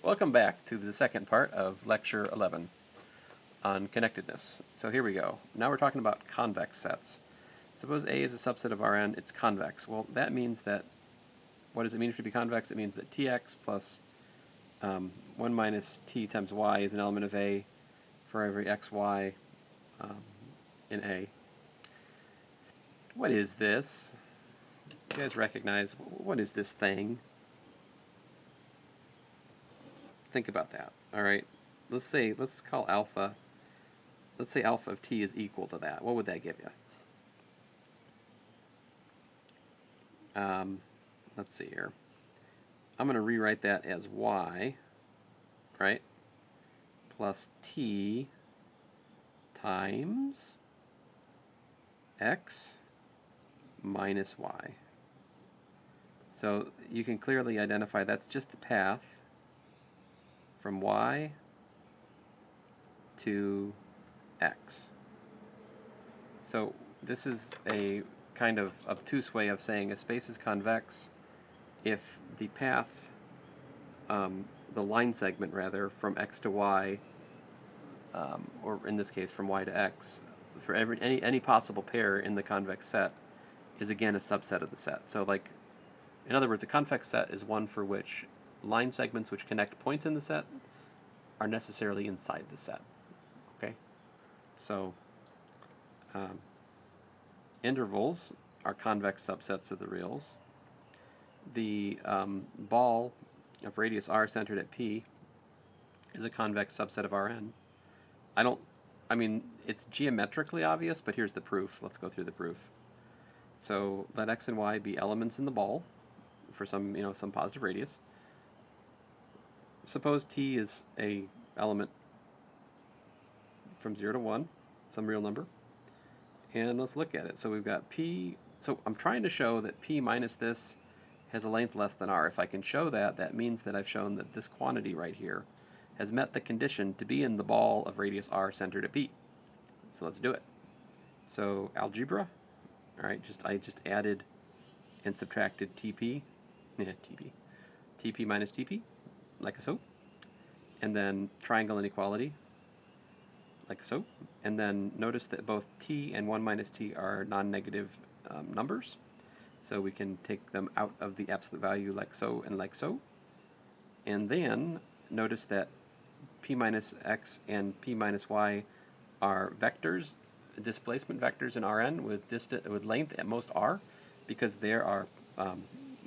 Welcome back to the second part of Lecture 11 on connectedness. So here we go. Now we're talking about convex sets. Suppose A is a subset of Rn, it's convex. Well, that means that, what does it mean to be convex? It means that Tx plus 1 minus t times y is an element of A for every xy in A. What is this? You guys recognize, what is this thing? Think about that. All right, let's call alpha. Let's say alpha of t is equal to that. What would that give you? Let's see here. I'm going to rewrite that as y, right, plus t times x minus y. So you can clearly identify that's just the path from y to x. So this is a kind of obtuse way of saying a space is convex if the path, the line segment rather, from x to y, or in this case from y to x, for any possible pair in the convex set is again a subset of the set. So like, in other words, a convex set is one for which line segments which connect points in the set are necessarily inside the set. Okay? So intervals are convex subsets of the reals. The ball of radius r centered at P is a convex subset of Rn. I mean, it's geometrically obvious, but here's the proof. Let's go through the proof. So let x and y be elements in the ball for some positive radius. Suppose t is a element from 0 to 1, some real number. And let's look at it. So we've got p. So I'm trying to show that p minus this has a length less than r. If I can show that, that means that I've shown that this quantity right here has met the condition to be in the ball of radius r centered at P. So let's do it. So algebra, all right, I just added and subtracted TP, TP minus TP, like so. And then triangle inequality, like so. And then notice that both t and 1 minus t are non-negative numbers. So we can take them out of the absolute value like so and like so. And then notice that p minus x and p minus y are vectors, displacement vectors in Rn with length at most r, because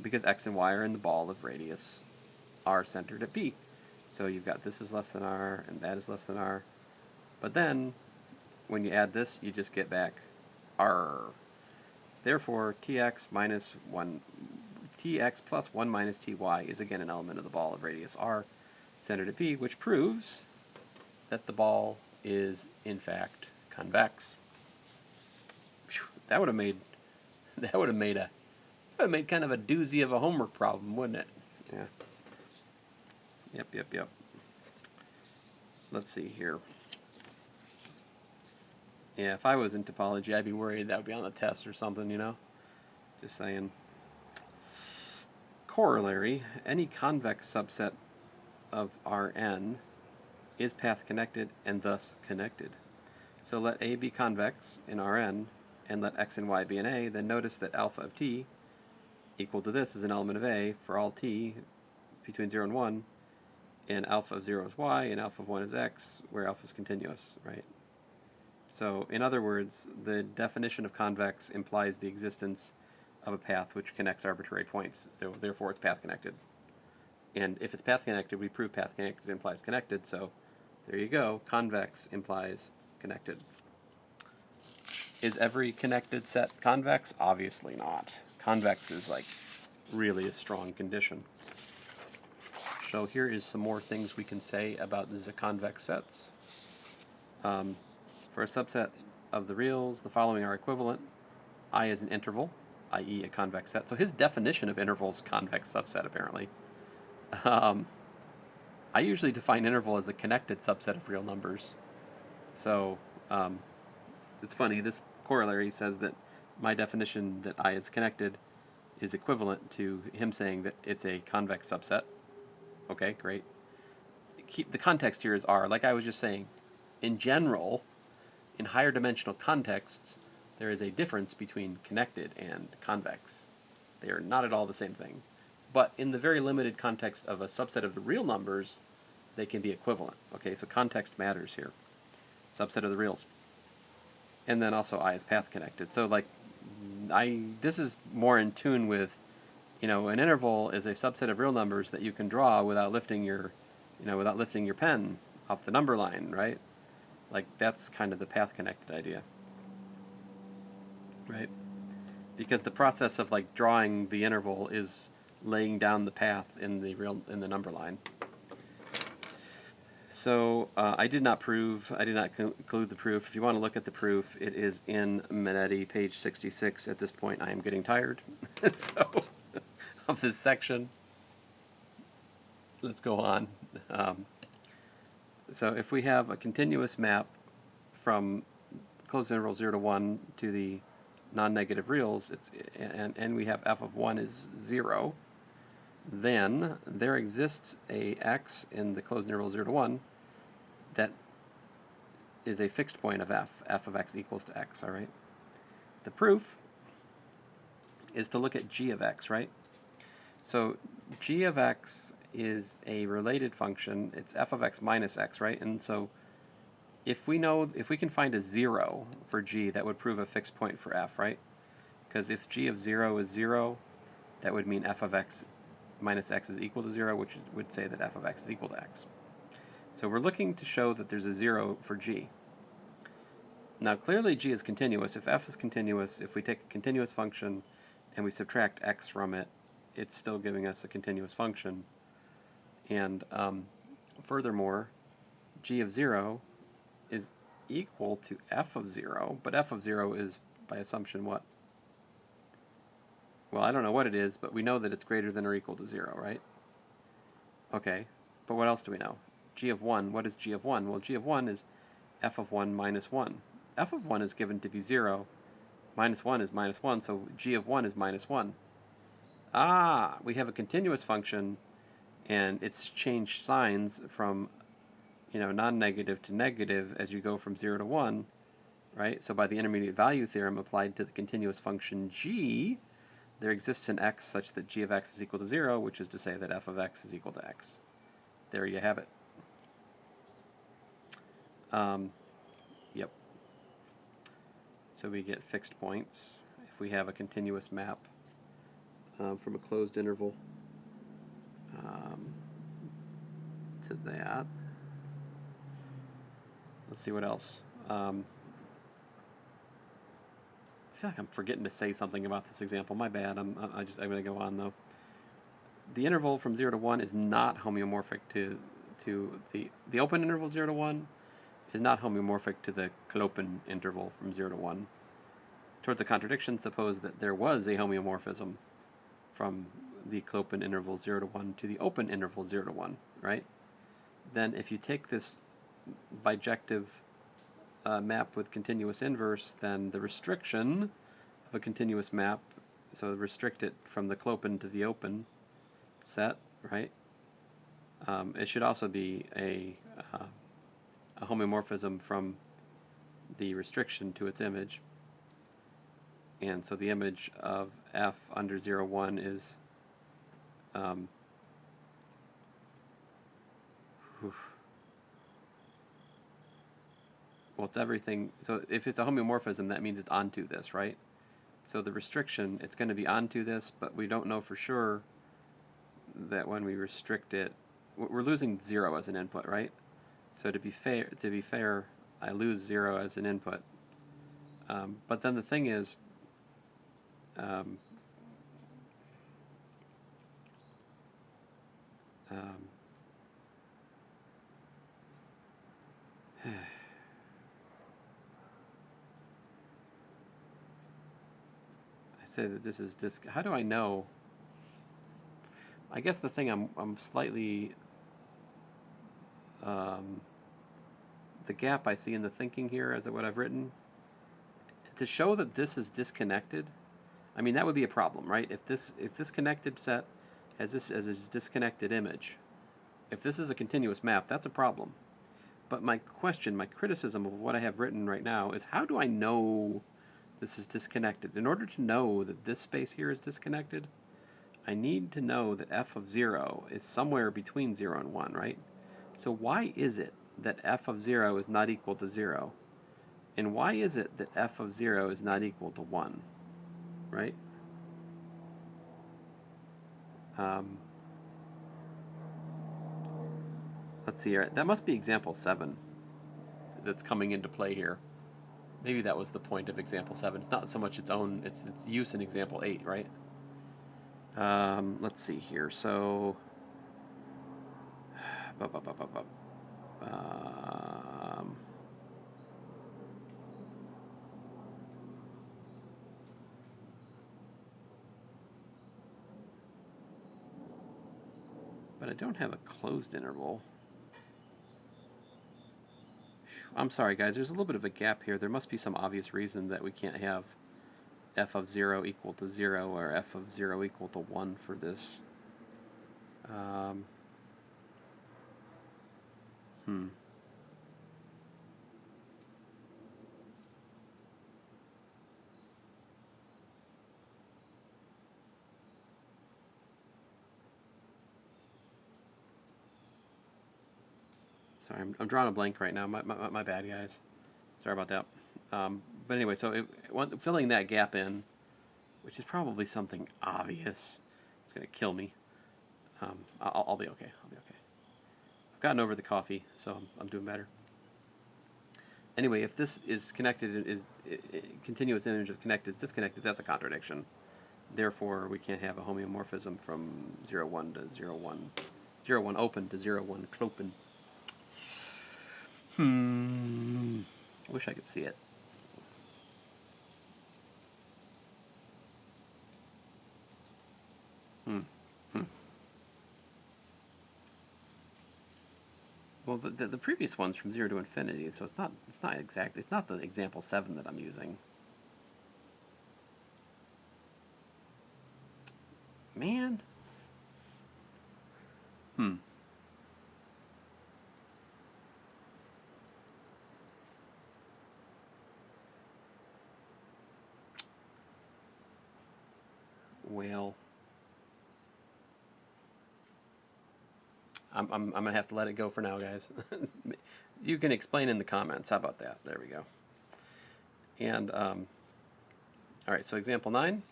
because x and y are in the ball of radius r centered at P. So you've got this is less than r and that is less than r. But then when you add this, you just get back r. Therefore, tx plus 1 minus ty is again an element of the ball of radius r centered at P, which proves that the ball is in fact convex. That would have made kind of a doozy of a homework problem, wouldn't it? Yeah. Yep. Let's see here. Yeah, if I was in topology, I'd be worried that would be on the test or something, Just saying. Corollary, any convex subset of Rn is path connected and thus connected. So let A be convex in Rn and let x and y be in A, then notice that alpha of t equal to this is an element of A for all t between 0 and 1, and alpha of 0 is y and alpha of 1 is x, where alpha is continuous, right? So, in other words, the definition of convex implies the existence of a path which connects arbitrary points, so therefore it's path connected. And if it's path connected, we prove path connected implies connected, so there you go, convex implies connected. Is every connected set convex? Obviously not. Convex is like really a strong condition. So here is some more things we can say about the convex sets. For a subset of the reals, the following are equivalent. I is an interval, i.e. a convex set. So his definition of interval is convex subset, apparently. I usually define interval as a connected subset of real numbers. So it's funny, this corollary says that my definition that I is connected is equivalent to him saying that it's a convex subset. Okay, great. keep the context here is R. Like I was just saying, in general, in higher dimensional contexts, there is a difference between connected and convex. They are not at all the same thing. But in the very limited context of a subset of the real numbers, they can be equivalent. Okay, so context matters here. Subset of the reals. And then also I is path connected. So like, this is more in tune with, you know, an interval is a subset of real numbers that you can draw without lifting your, without lifting your pen off the number line, right? Like that's kind of the path connected idea, right? Because the process of like drawing the interval is laying down the path in the number line. So I did not include the proof. If you want to look at the proof, it is in Minetti, page 66. At this point, I am getting tired so of this section. Let's go on. So if we have a continuous map from closed interval 0 to 1 to the non-negative reals, and we have f of 1 is 0, then there exists a x in the closed interval 0 to 1 that is a fixed point of f of x equals to x, all right? The proof is to look at g of x, right? So g of x is a related function. It's f of x minus x, right? And so if we can find a 0 for g, that would prove a fixed point for f, right? Because if g of 0 is 0, that would mean f of x minus x is equal to 0, which would say that f of x is equal to x. So we're looking to show that there's a 0 for g. Now clearly g is continuous. If f is continuous, if we take a continuous function and we subtract x from it, it's still giving us a continuous function. And furthermore, g of 0 is equal to f of 0, but f of 0 is, by assumption, what? Well, I don't know what it is, but we know that it's greater than or equal to 0, right? Okay, but what else do we know? G of 1, what is g of 1? Well, g of 1 is f of 1 minus 1. F of 1 is given to be 0, minus 1 is minus 1, so g of 1 is minus 1. Ah, we have a continuous function, and it's changed signs from, non-negative to negative as you go from 0 to 1, right? So by the intermediate value theorem applied to the continuous function g, there exists an x such that g of x is equal to 0, which is to say that f of x is equal to x. There you have it. Yep. So we get fixed points if we have a continuous map from a closed interval to that. Let's see what else. I feel like I'm forgetting to say something about this example. My bad. I'm going to go on though. The interval from 0 to 1 is not homeomorphic to the open interval 0 to 1 is not homeomorphic to the Klopen interval from 0 to 1. Towards a contradiction, suppose that there was a homeomorphism from the Klopen interval 0 to 1 to the open interval 0 to 1, right? Then if you take this bijective map with continuous inverse, then the restriction of a continuous map, so restrict it from the Klopen to the open set, right? It should also be a homeomorphism from the restriction to its image. And so the image of f under 0, 1 is well, it's everything. So if it's a homeomorphism, that means it's onto this, right? So the restriction, it's going to be onto this, but we don't know for sure that when we restrict it, we're losing 0 as an input, right? So to be fair, I lose 0 as an input. But then the thing is, I say that this is how do I know? I guess the thing I'm slightly the gap I see in the thinking here as what I've written, to show that this is disconnected, I mean that would be a problem, right? If this connected set has this as a disconnected image, If this is a continuous map, that's a problem. But my question, my criticism of what I have written right now is, how do I know this is disconnected? In order to know that this space here is disconnected, I need to know that f of 0 is somewhere between 0 and 1, right? So why is it that f of 0 is not equal to 0? And why is it that f of 0 is not equal to 1, right? Let's see here. That must be example 7 that's coming into play here. Maybe that was the point of example 7. It's not so much its own, it's use in example 8, right? Let's see here. So, but I don't have a closed interval. I'm sorry, guys. There's a little bit of a gap here. There must be some obvious reason that we can't have f of 0 equal to 0 or f of 0 equal to 1 for this. Sorry, I'm drawing a blank right now. My bad, guys. Sorry about that. But anyway, so filling that gap in, which is probably something obvious, it's going to kill me. I'll be okay. I'll be okay. I've gotten over the coffee, so I'm doing better. Anyway, if this is connected, continuous image of connected is disconnected, that's a contradiction. Therefore, we can't have a homeomorphism from 0, 1 to 0, 1, 0, 1 open to 0, 1 closed. Wish I could see it. Well, the previous one's from 0 to infinity, so it's not exact. It's not the example 7 that I'm using. Man. Well, I'm gonna have to let it go for now, guys. You can explain in the comments. How about that? There we go. And all right. So example 9.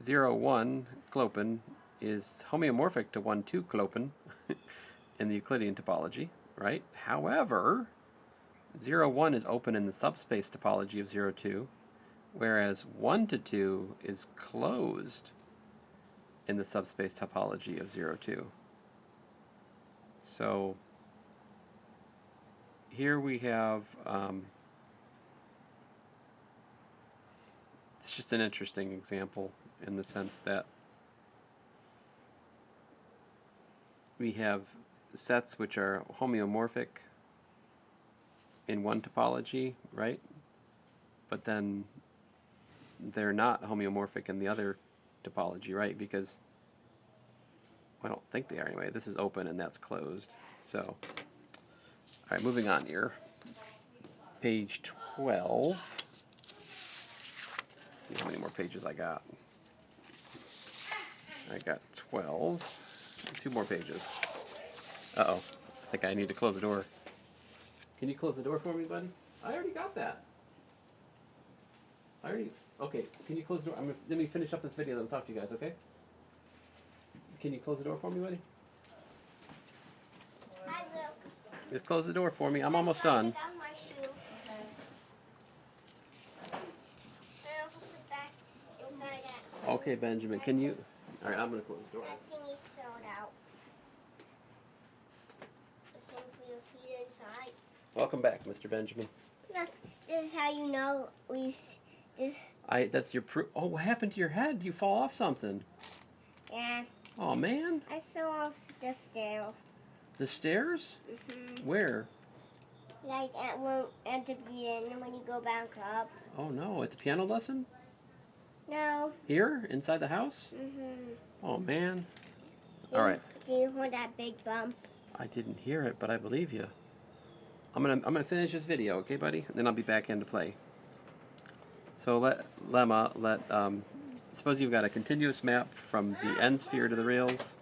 0, 1 Klopen is homeomorphic to 1, 2 Klopen in the Euclidean topology, right? However, 0, 1 is open in the subspace topology of 0, 2, whereas 1 to 2 is closed in the subspace topology of 0, 2. So here we have, it's just an interesting example in the sense that we have sets which are homeomorphic in one topology, right? But then they're not homeomorphic in the other topology, right? Because I don't think they are anyway. This is open and that's closed. So, all right, moving on here. Page 12. Let's see how many more pages I got. I got 12. 2 more pages. Uh-oh. I think I need to close the door. Can you close the door for me, buddy? I already got that. Okay, can you close the door? Let me finish up this video and then I'll talk to you guys, okay? Can you close the door for me, buddy? I will. Just close the door for me. I'm almost done. I got my shoe. And I'll put it back inside that. Okay, Benjamin, can you... All right, I'm going to close the door. That thing is filled out. The thing for your feet inside. Welcome back, Mr. Benjamin. Look, this is how you know That's your proof. Oh, what happened to your head? You fall off something. Yeah. Oh, man. I fell off the stairs. The stairs? Mm-hmm. Where? Like at the beginning when you go back up. Oh, no. At the piano lesson? No. Here? Inside the house? Mm-hmm. Oh, man. All right. Do you hear that big bump? I didn't hear it, but I believe you. I'm gonna finish this video, okay, buddy? And then I'll be back into play. So suppose you've got a continuous map from the end sphere to the reals.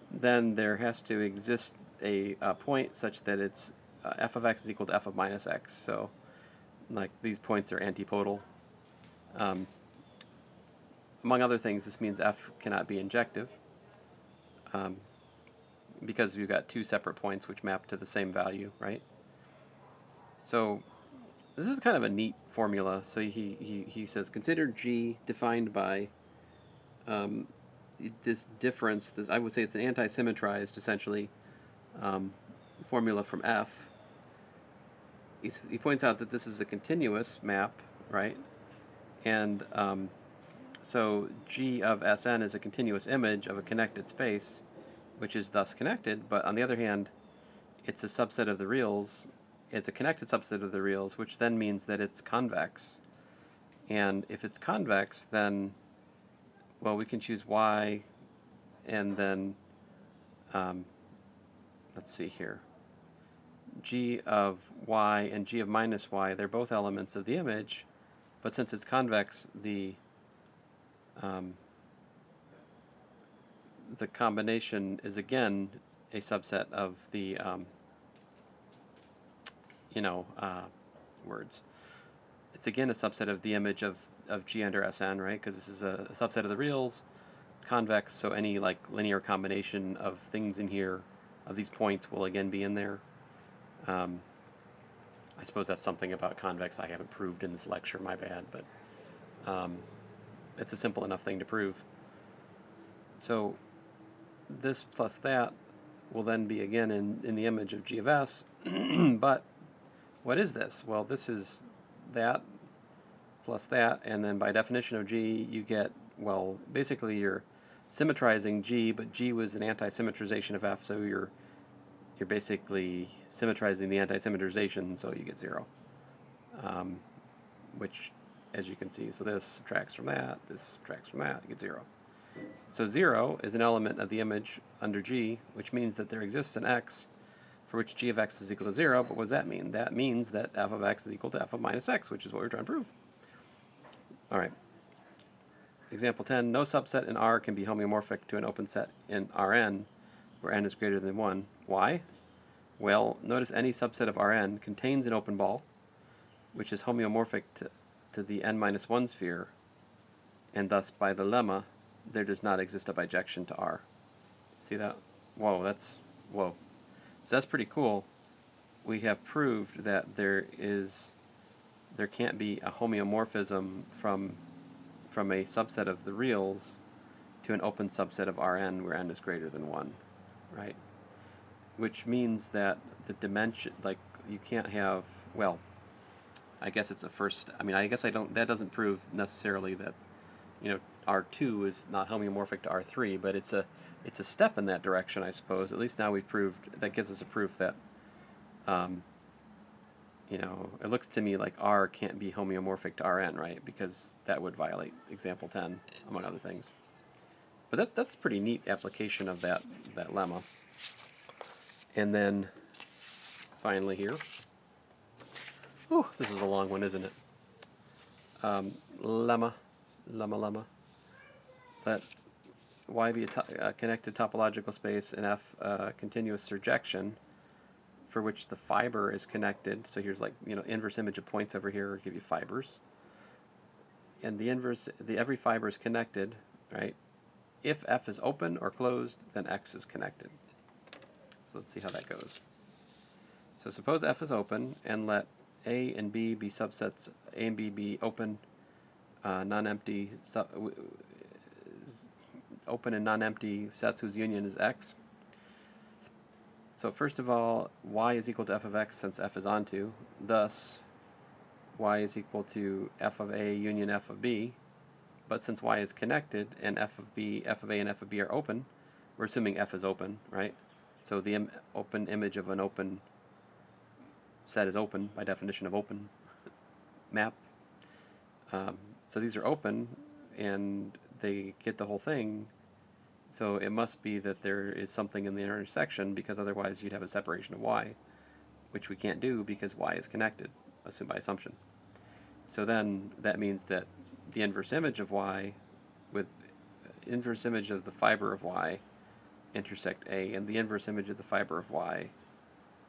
Then there has to exist a point such that it's f of x is equal to f of minus x. So, like, these points are antipodal. Among other things, this means f cannot be injective, because we've got two separate points which map to the same value, right? So this is kind of a neat formula. So he says, consider G defined by this difference. I would say it's an anti-symmetrized, essentially, formula from F. He points out that this is a continuous map, right? And so G of Sn is a continuous image of a connected space, which is thus connected. But on the other hand, it's a subset of the reals. It's a connected subset of the reals, which then means that it's convex. And if it's convex, then, well, we can choose y, and then, let's see here. G of y and G of minus y, they're both elements of the image, but since it's convex, the combination is again a subset of the words. It's again a subset of the image of G under Sn, right? Because this is a subset of the reals. It's convex, so any like linear combination of things in here, of these points, will again be in there. I suppose that's something about convex I haven't proved in this lecture, my bad, but it's a simple enough thing to prove. So this plus that will then be again in the image of G of S, but what is this? Well, this is that plus that, and then by definition of G, you get, well, basically you're symmetrizing G, but G was an anti-symmetrization of F, so you're basically symmetrizing the anti-symmetrization, so you get 0. Which, as you can see, so this subtracts from that, this subtracts from that, you get 0. So 0 is an element of the image under G, which means that there exists an x for which G of x is equal to 0, but what does that mean? That means that f of x is equal to f of minus x, which is what we're trying to prove. All right. Example 10, no subset in R can be homeomorphic to an open set in Rn where n is greater than 1. Why? Well, notice any subset of Rn contains an open ball, which is homeomorphic to the n-1 sphere, and thus, by the lemma, there does not exist a bijection to R. See that? Whoa, whoa. So that's pretty cool. We have proved that there can't be a homeomorphism from a subset of the reals to an open subset of Rn where n is greater than 1, right? Which means that the dimension, like, you can't have, well, I guess it's a first, I guess that doesn't prove necessarily that, R2 is not homeomorphic to R3, but it's a step in that direction, I suppose. At least now we've proved, that gives us a proof that, it looks to me like R can't be homeomorphic to Rn, right? Because that would violate example 10, among other things. But that's a pretty neat application of that lemma. And then, finally here, this is a long one, isn't it? Lemma. Let Y be a connected topological space and F a continuous surjection for which the fiber is connected. So here's like, inverse image of points over here will give you fibers. And every fiber is connected, right? If F is open or closed, then X is connected. So let's see how that goes. So suppose F is open, and let A and B be subsets, A and B be open, non-empty, open and non-empty sets whose union is X. So first of all, Y is equal to F of X since F is onto. Thus, Y is equal to F of A union F of B. But since Y is connected and F of A and F of B are open, we're assuming F is open, right? So the open image of an open set is open by definition of open map. So these are open, and they get the whole thing. So it must be that there is something in the intersection, because otherwise you'd have a separation of y, which we can't do because y is connected, assumed by assumption. So then that means that the inverse image of y with inverse image of the fiber of y intersect A, and the inverse image of the fiber of y,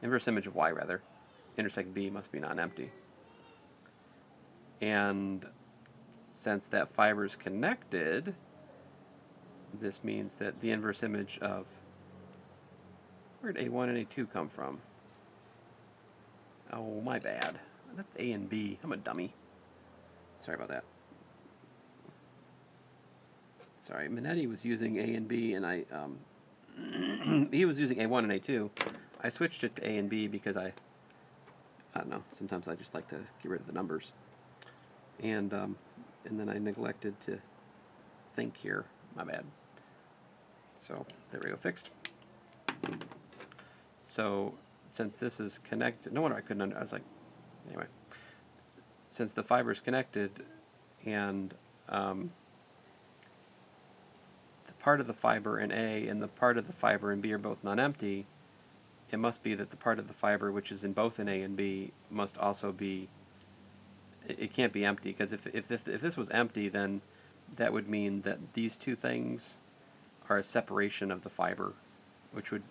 inverse image of y rather, intersect B must be non-empty. And since that fiber is connected, this means that the inverse image of, where did A1 and A2 come from? Oh, my bad. That's A and B. I'm a dummy. Sorry about that. Sorry, Minetti was using A and B, and I, he was using A1 and A2. I switched it to A and B because I don't know, sometimes I just like to get rid of the numbers. And then I neglected to think here. My bad. So, there we go, fixed. So, since this is connected, no wonder I couldn't, I was like, anyway. Since the fiber is connected, and the part of the fiber in A and the part of the fiber in B are both non-empty, it must be that the part of the fiber which is in both in A and B must also be, it can't be empty, because if this was empty, then that would mean that these two things are a separation of the fiber, which would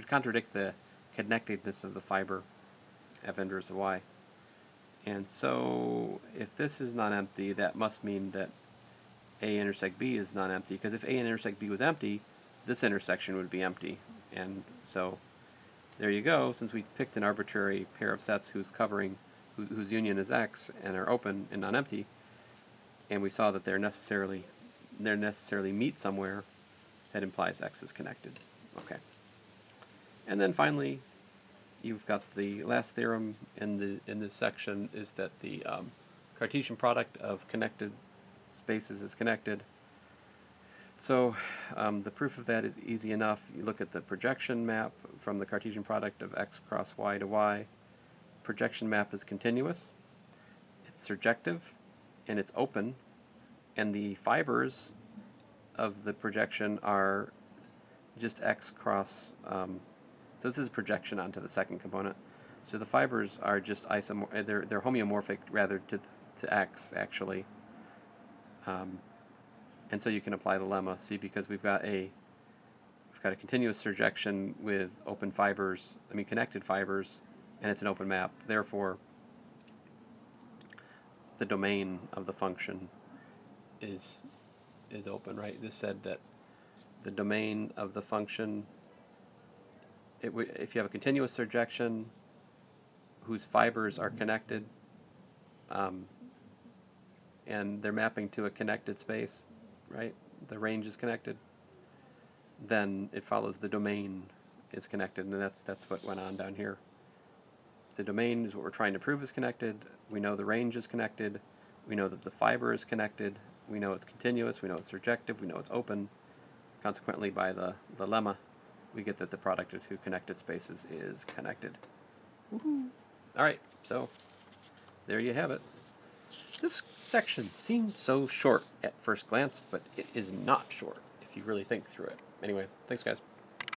contradict the connectedness of the fiber f inverse of y. And so if this is non-empty, that must mean that A intersect B is non-empty, because if A intersect B was empty, this intersection would be empty. And so there you go. Since we picked an arbitrary pair of sets whose union is X and are open and non-empty, and we saw that they're necessarily meet somewhere, that implies X is connected. Okay. And then finally, you've got the last theorem in this section is that the Cartesian product of connected spaces is connected. So the proof of that is easy enough. You look at the projection map from the Cartesian product of x cross y to y. Projection map is continuous, it's surjective, and it's open, and the fibers of the projection are just x cross, so this is projection onto the second component. So the fibers are just they're homeomorphic rather to x actually. And so you can apply the lemma, see, because we've got a continuous surjection with open fibers, connected fibers, and it's an open map. Therefore, the domain of the function is open, right? This said that the domain of the function, if you have a continuous surjection whose fibers are connected, and they're mapping to a connected space, right? The range is connected, then it follows the domain is connected, and that's what went on down here. The domain is what we're trying to prove is connected. We know the range is connected. We know that the fiber is connected. We know it's continuous. We know it's surjective. We know it's open. Consequently, by the lemma, we get that the product of two connected spaces is connected. Woohoo! All right, so there you have it. This section seems so short at first glance, but it is not short if you really think through it. Anyway, thanks guys.